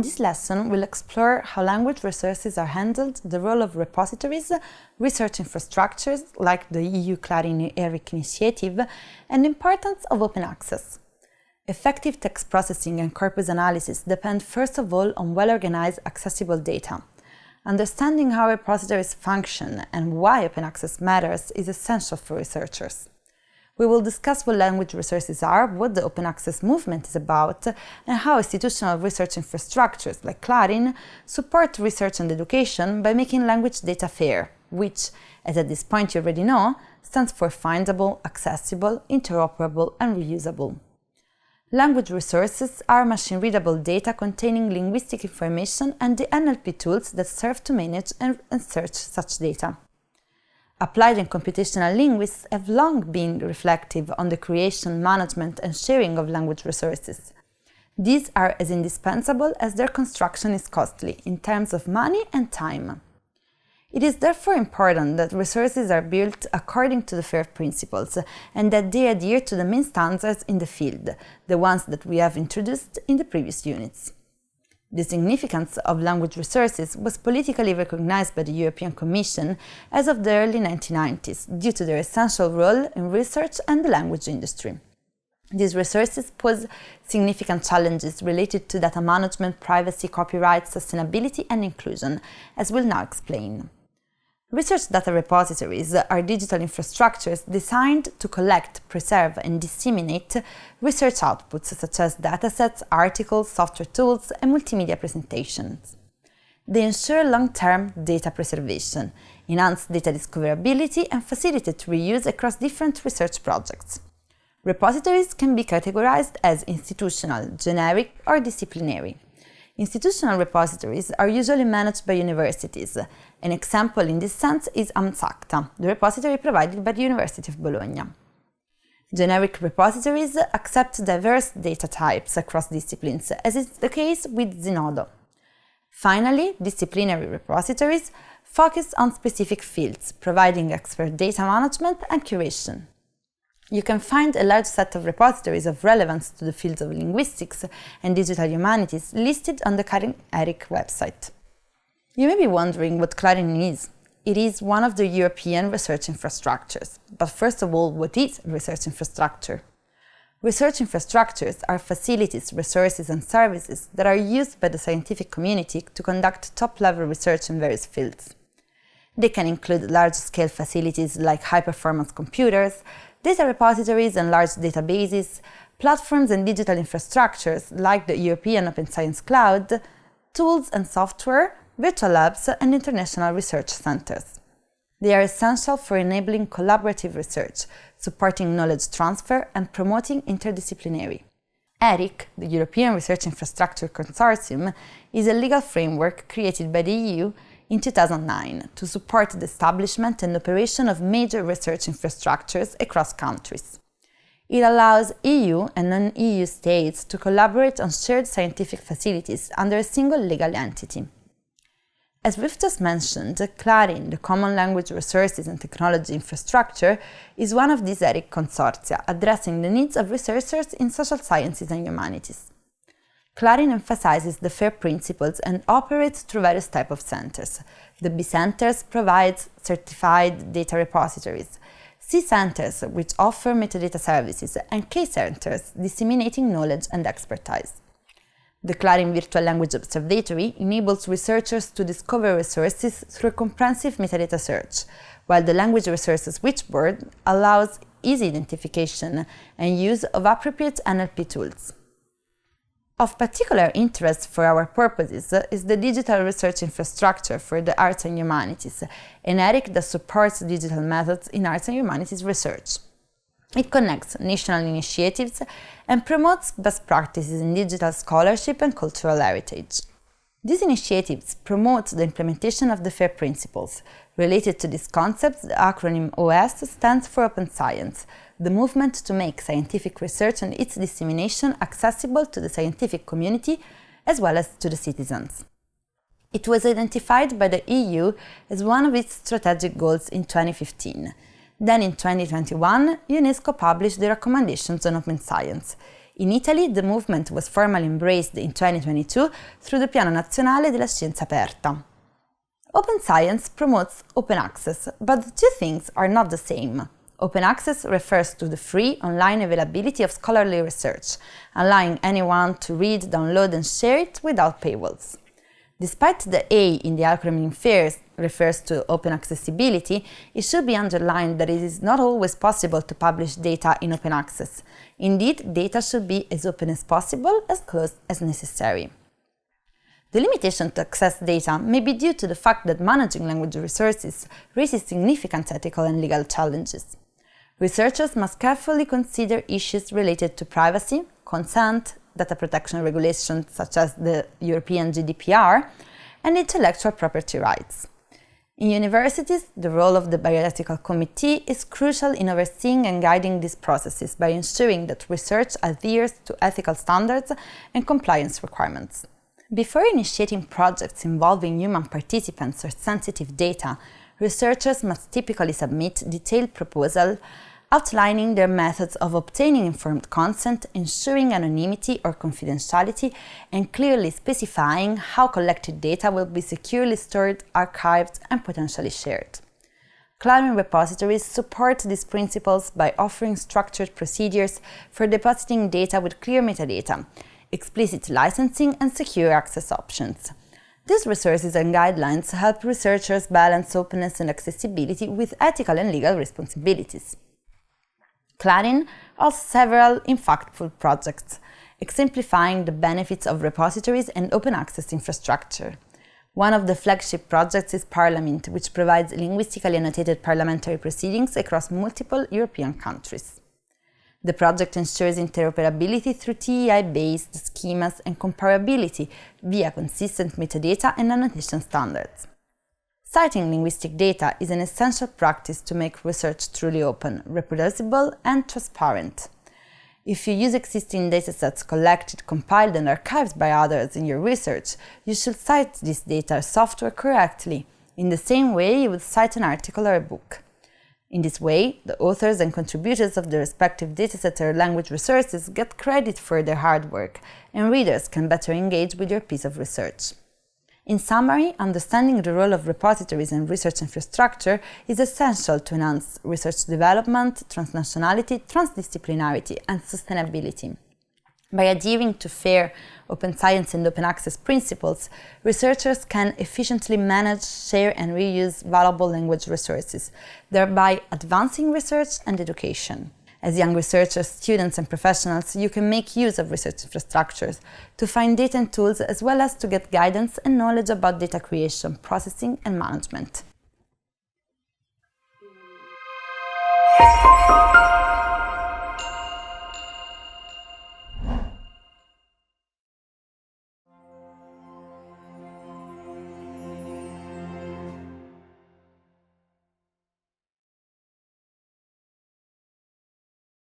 In this lesson, we'll explore how language resources are handled, the role of repositories, research infrastructures like the EU Clarin ERIC initiative, and the importance of open access. Effective text processing and corpus analysis depend first of all on well-organized, accessible data. Understanding how repositories function and why open access matters is essential for researchers. We will discuss what language resources are, what the open access movement is about, and how institutional research infrastructures like Clarin support research and education by making language data fair, which, as at this point you already know, stands for findable, accessible, interoperable, and reusable. Language resources are machine-readable data containing linguistic information and the NLP tools that serve to manage and search such data. Applied and computational linguists have long been reflective on the creation, management, and sharing of language resources. These are as indispensable as their construction is costly in terms of money and time. It is therefore important that resources are built according to the FAIR principles and that they adhere to the main standards in the field, the ones that we have introduced in the previous units. The significance of language resources was politically recognized by the European Commission as of the early 1990s due to their essential role in research and the language industry. These resources pose significant challenges related to data management, privacy, copyright, sustainability, and inclusion, as we'll now explain. Research data repositories are digital infrastructures designed to collect, preserve, and disseminate research outputs such as datasets, articles, software tools, and multimedia presentations. They ensure long-term data preservation, enhance data discoverability, and facilitate reuse across different research projects. Repositories can be categorized as institutional, generic, or disciplinary. Institutional repositories are usually managed by universities. An example in this sense is Avanzata, the repository provided by the University of Bologna. Generic repositories accept diverse data types across disciplines, as is the case with Zenodo. Finally, disciplinary repositories focus on specific fields, providing expert data management and curation. You can find a large set of repositories of relevance to the fields of linguistics and digital humanities listed on the Clarin ERIC website. You may be wondering what Clarin is. It is one of the European research infrastructures. But first of all, what is research infrastructure? Research infrastructures are facilities, resources, and services that are used by the scientific community to conduct top-level research in various fields. They can include large-scale facilities like high-performance computers, data repositories and large databases, platforms and digital infrastructures like the European Open Science Cloud, tools and software, virtual labs, and international research centers. They are essential for enabling collaborative research, supporting knowledge transfer, and promoting interdisciplinary. ERIC, the European Research Infrastructure Consortium, is a legal framework created by the EU in 2009 to support the establishment and operation of major research infrastructures across countries. It allows EU and non-EU states to collaborate on shared scientific facilities under a single legal entity. As we've just mentioned, Clarin, the Common Language Resources and Technology Infrastructure, is one of these ERIC consortia, addressing the needs of researchers in social sciences and humanities. Clarin emphasizes the FAIR principles and operates through various types of centers. The B centers provide certified data repositories, C centers, which offer metadata services, and K centers, disseminating knowledge and expertise. The Clarin Virtual Language Observatory enables researchers to discover resources through a comprehensive metadata search, while the Language Resources Switchboard allows easy identification and use of appropriate NLP tools. Of particular interest for our purposes is the Digital Research Infrastructure for the Arts and Humanities, an ERIC that supports digital methods in arts and humanities research. It connects national initiatives and promotes best practices in digital scholarship and cultural heritage. These initiatives promote the implementation of the FAIR principles. Related to this concept, the acronym OS stands for Open Science, the movement to make scientific research and its dissemination accessible to the scientific community as well as to the citizens. It was identified by the EU as one of its strategic goals in 2015. Then in 2021, UNESCO published the recommendations on open science. In Italy, the movement was formally embraced in 2022 through the Piano Nazionale della Scienza Aperta. Open science promotes open access, but the two things are not the same. Open access refers to the free online availability of scholarly research, allowing anyone to read, download and share it without paywalls. Despite the A in the acronym FAIR refers to open accessibility, it should be underlined that it is not always possible to publish data in open access. Indeed, data should be as open as possible, as closed as necessary. The limitation to access data may be due to the fact that managing language resources raises significant ethical and legal challenges. Researchers must carefully consider issues related to privacy, consent, data protection regulations such as the European GDPR, and intellectual property rights. In universities, the role of the bioethical committee is crucial in overseeing and guiding these processes by ensuring that research adheres to ethical standards and compliance requirements. Before initiating projects involving human participants or sensitive data, researchers must typically submit detailed proposals outlining their methods of obtaining informed consent, ensuring anonymity or confidentiality, and clearly specifying how collected data will be securely stored, archived, and potentially shared. Cloud repositories support these principles by offering structured procedures for depositing data with clear metadata, explicit licensing, and secure access options. These resources and guidelines help researchers balance openness and accessibility with ethical and legal responsibilities. Clarin has several impactful projects, exemplifying the benefits of repositories and open access infrastructure. One of the flagship projects is Parliament, which provides linguistically annotated parliamentary proceedings across multiple European countries. The project ensures interoperability through TEI-based schemas and comparability via consistent metadata and annotation standards. Citing linguistic data is an essential practice to make research truly open, reproducible, and transparent. If you use existing datasets collected, compiled, and archived by others in your research, you should cite this data or software correctly, in the same way you would cite an article or a book. In this way, the authors and contributors of the respective dataset or language resources get credit for their hard work, and readers can better engage with your piece of research. In summary, understanding the role of repositories and research infrastructure is essential to enhance research development, transnationality, transdisciplinarity, and sustainability. By adhering to fair, open science and open access principles, researchers can efficiently manage, share, and reuse valuable language resources, thereby advancing research and education. As young researchers, students, and professionals, you can make use of research infrastructures to find data and tools, as well as to get guidance and knowledge about data creation, processing, and management.